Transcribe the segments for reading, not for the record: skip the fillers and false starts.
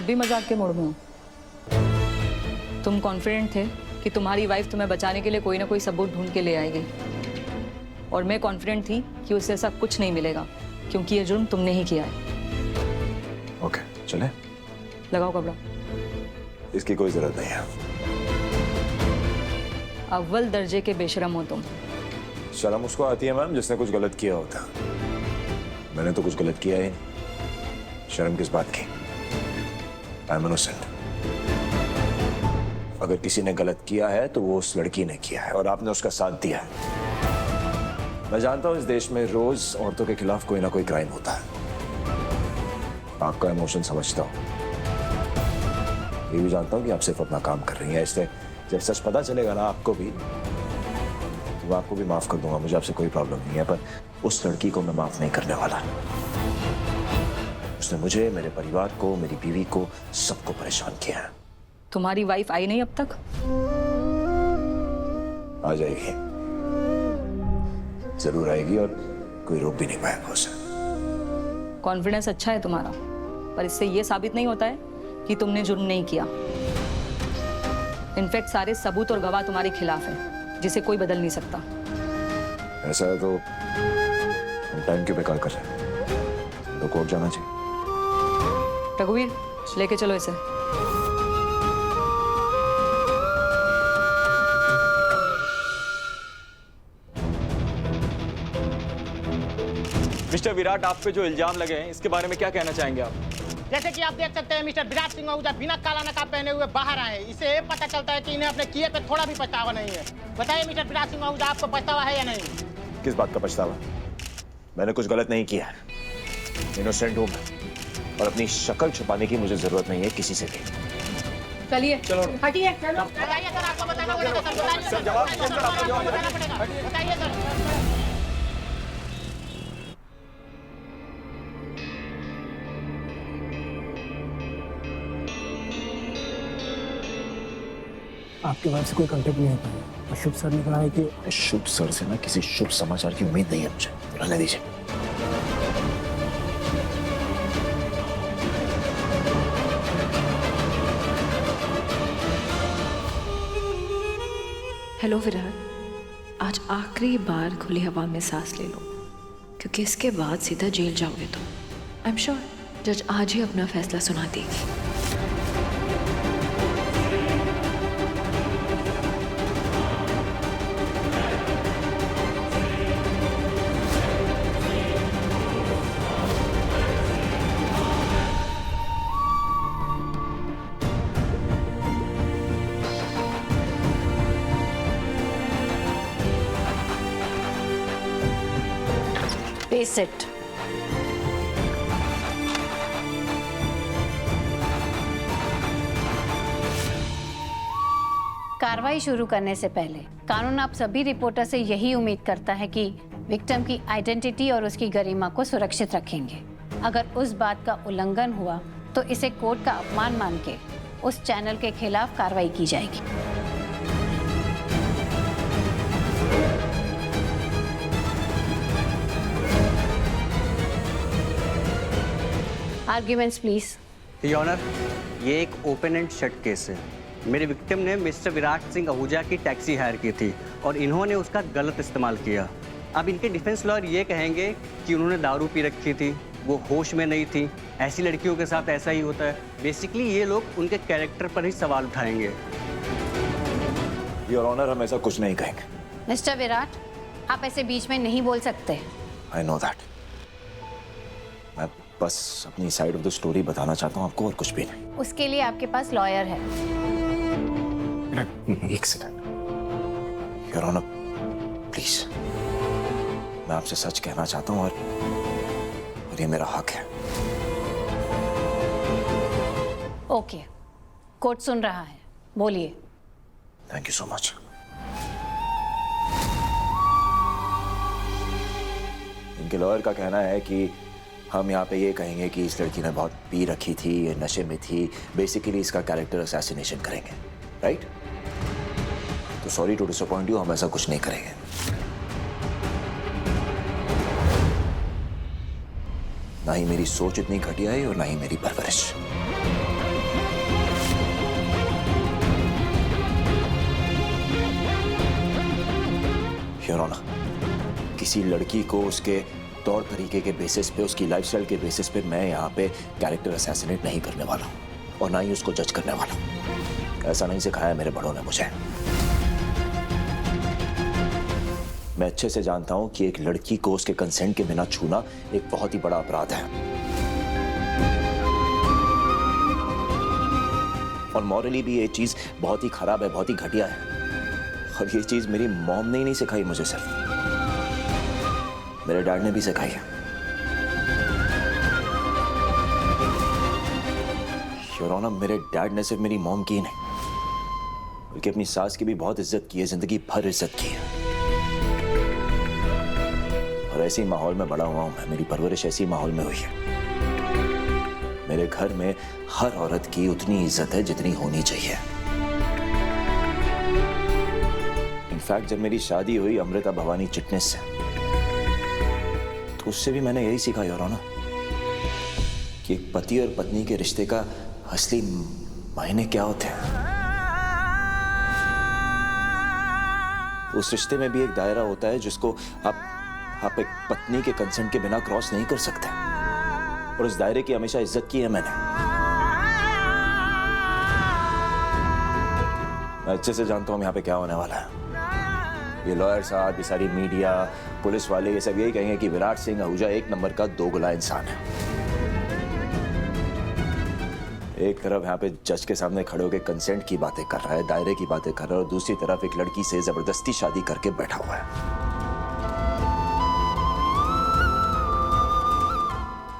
अब भी मजाक के मूड में हो? तुम कॉन्फिडेंट थे कि तुम्हारी वाइफ तुम्हें बचाने के लिए कोई ना कोई सबूत ढूंढ के ले आएगी, और मैं कॉन्फिडेंट थी कि उससे ऐसा कुछ नहीं मिलेगा, क्योंकि ये जुर्म तुमने ही किया है। ओके, चले? लगाओ कपड़ा। इसकी कोई जरूरत नहीं है। अव्वल दर्जे के बेशरम हो तुम। शर्म उसको आती है मैम जिसने कुछ गलत किया होता। मैंने तो कुछ गलत किया ही नहीं। शर्म किस बात की? I am innocent. अगर किसी ने गलत किया है तो वो उस लड़की ने किया है और आपने उसका साथ दिया है। मैं जानता हूं इस देश में रोज औरतों के खिलाफ कोई ना कोई क्राइम होता है। आपका इमोशन समझता हूं। ये भी जानता हूं कि आप सिर्फ अपना काम कर रही हैं, इसलिए जब सच पता चलेगा ना आपको भी, तो मैं आपको भी माफ कर दूंगा। मुझे आपसे कोई प्रॉब्लम नहीं है, पर उस लड़की को मैं माफ नहीं करने वाला। उसने मुझे, मेरे परिवार को, मेरी बीवी को, सबको परेशान किया है। तुम्हारी वाइफ आई नहीं अब तक? आ जाएगी, जरूर आएगी, और कोई रोक भी नहीं पाएगा उसे। कॉन्फिडेंस अच्छा है तुम्हारा, पर इससे ये साबित नहीं होता है कि तुमने जुर्म नहीं किया। इनफैक्ट सारे सबूत और गवाह तुम्हारे खिलाफ हैं, जिसे कोई बदल नहीं सकता। ऐसा है तो हम टाइम क्यों बेकार कर रहे हैं? तो कोर्ट जाना चाहिए। रघुवीर, लेके चलो इसे। मिस्टर विराट, आप पे जो इल्जाम लगे हैं इसके बारे में क्या कहना चाहेंगे आप? जैसे कि आप देख सकते हैं मिस्टर विराट सिंह आहूजा बिना काला नकाब पहने हुए बाहर आए हैं। इससे ये पता चलता है कि इन्हें अपने किए पे थोड़ा भी पछतावा नहीं है। बताइए मिस्टर विराट सिंह आहूजा, आपको पछतावा है या नहीं? किस बात का पछतावा? मैंने कुछ गलत नहीं किया है। इनोसेंट हूं मैं, और अपनी शक्ल छुपाने की मुझे जरूरत नहीं है किसी से भी। चलिए, चलो हटिए। बताइए सर, आपको बताना पड़ेगा सर। बताइए सर, आपको बताना पड़ेगा। बताइए सर। आपके वाइफ से कोई कांटेक्ट नहीं होता है, और शुभ सर ने कहा है कि शुभ सर से ना किसी शुभ समाचार की उम्मीद नहीं है मुझे। रहने दीजिए। हेलो विराट, आज आखिरी बार खुली हवा में सांस ले लो, क्योंकि इसके बाद सीधा जेल जाओगे तुम। आई एम श्योर जज आज ही अपना फैसला सुना देगी। सेट कार्रवाई शुरू करने से पहले कानून आप सभी रिपोर्टर से यही उम्मीद करता है कि विक्टिम की आइडेंटिटी और उसकी गरिमा को सुरक्षित रखेंगे। अगर उस बात का उल्लंघन हुआ तो इसे कोर्ट का अपमान मान के उस चैनल के खिलाफ कार्रवाई की जाएगी। Arguments please. योर ऑनर, ये एक ओपन एंड शट केस है। मेरे विक्टिम ने मिस्टर विराट सिंह आहूजा की टैक्सी हायर की थी और इन्होंने उसका गलत इस्तेमाल किया। अब इनके डिफेंस लॉयर ये कहेंगे कि उन्होंने दारू पी रखी थी, वो होश में नहीं थी। ऐसी लड़कियों के साथ ऐसा ही होता है। बेसिकली ये लोग उनके कैरेक्टर पर ही सवाल उठाएंगे। योर ऑनर, हम ऐसा कुछ नहीं कहेंगे। मिस्टर विराट, आप ऐसे बीच में नहीं बोल सकते। I know that. मैं बस अपनी साइड ऑफ द स्टोरी बताना चाहता हूँ आपको, और कुछ भी नहीं। उसके लिए आपके पास लॉयर है। एक सेकंड। योर ऑनर, प्लीज, मैं आपसे सच कहना चाहता हूँ, और ये मेरा हक है। ओके, कोर्ट सुन रहा है, बोलिए। Thank you so much. इनके लॉयर का कहना है कि हम यहाँ पे ये कहेंगे कि इस लड़की ने बहुत पी रखी थी, ये नशे में थी, बेसिकली इसका कैरेक्टर असैसिनेशन करेंगे, राइट? तो सॉरी टू डिसअपॉइंट यू, हम ऐसा कुछ नहीं करेंगे। ना ही मेरी सोच इतनी घटिया है और ना ही मेरी परवरिश। किसी लड़की को उसके तौर तरीके के बेसिस पे, उसकी लाइफस्टाइल के बेसिस पे मैं यहाँ पे कैरेक्टर असैसिनेट नहीं करने वाला हूँ और ना ही उसको जज करने वाला हूँ। ऐसा नहीं सिखाया मेरे बड़ों ने मुझे। मैं अच्छे से जानता हूं कि एक लड़की को उसके कंसेंट के बिना छूना एक बहुत ही बड़ा अपराध है और मॉरली भी ये चीज बहुत ही खराब है, बहुत ही घटिया है। और ये चीज मेरी मॉम ने ही नहीं सिखाई मुझे, सिर्फ मेरे डैड ने भी सिखाई है। योर ऑनर, मेरे डैड ने सिर्फ मेरी मॉम की नहीं बल्कि अपनी सास की भी बहुत इज्जत की है, जिंदगी भर इज्जत की है। और ऐसे ही माहौल में बड़ा हुआ हूं मैं, मेरी परवरिश ऐसी माहौल में हुई है। मेरे घर में हर औरत की उतनी इज्जत है जितनी होनी चाहिए। इनफैक्ट जब मेरी शादी हुई अमृता भवानी चिटनिस से, तो उससे भी मैंने यही सीखा योर ऑनर कि एक पति और पत्नी के रिश्ते का असली मायने क्या होते हैं। उस रिश्ते में भी एक दायरा होता है जिसको आप एक पत्नी के कंसेंट के बिना क्रॉस नहीं कर सकते और उस दायरे की हमेशा इज्जत की है मैंने। मैं अच्छे से जानता हूं यहाँ पे क्या होने वाला है। ये लॉयर साहब, ये सारी मीडिया, पुलिस वाले, ये सब यही कहेंगे कि विराट सिंह आहूजा एक नंबर का दोगला इंसान है। एक तरफ यहाँ पे जज के सामने खड़े होकर कंसेंट की बातें कर रहा है, दायरे की बातें कर रहा है और दूसरी तरफ एक लड़की से जबरदस्ती शादी करके बैठा हुआ है।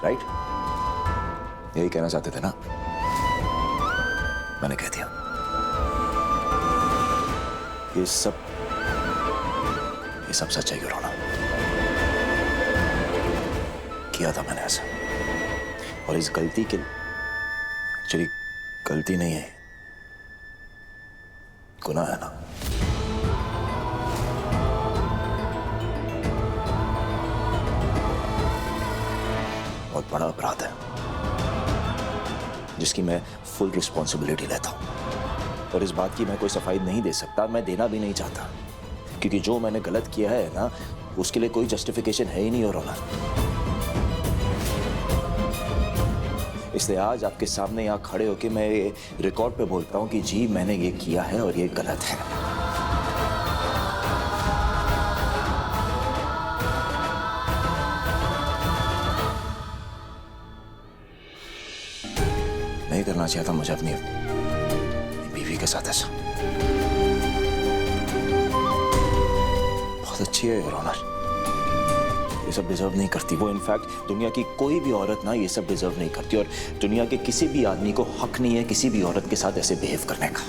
राइट? यही कहना चाहते थे ना? मैंने कह दिया। ये सब सच है योर ऑनर। किया था मैंने ऐसा और इस गलती के एक्चुअली गलती नहीं है, गुनाह है ना। बहुत बड़ा अपराध है जिसकी मैं फुल रिस्पॉन्सिबिलिटी लेता हूं और इस बात की मैं कोई सफाई नहीं दे सकता, मैं देना भी नहीं चाहता क्योंकि जो मैंने गलत किया है ना उसके लिए कोई जस्टिफिकेशन है ही नहीं और होना। इसलिए आज आपके सामने यहाँ खड़े होकर मैं ये रिकॉर्ड पे बोलता हूं कि जी मैंने ये किया है और ये गलत है। नहीं करना चाहिए था मुझे अपनी बीवी के साथ ऐसा। बहुत अच्छी है योर ऑनर, ये सब डिजर्व नहीं करती वो। इनफैक्ट दुनिया की कोई भी औरत ना ये सब डिजर्व नहीं करती और दुनिया के किसी भी आदमी को हक नहीं है किसी भी औरत के साथ ऐसे बिहेव करने का।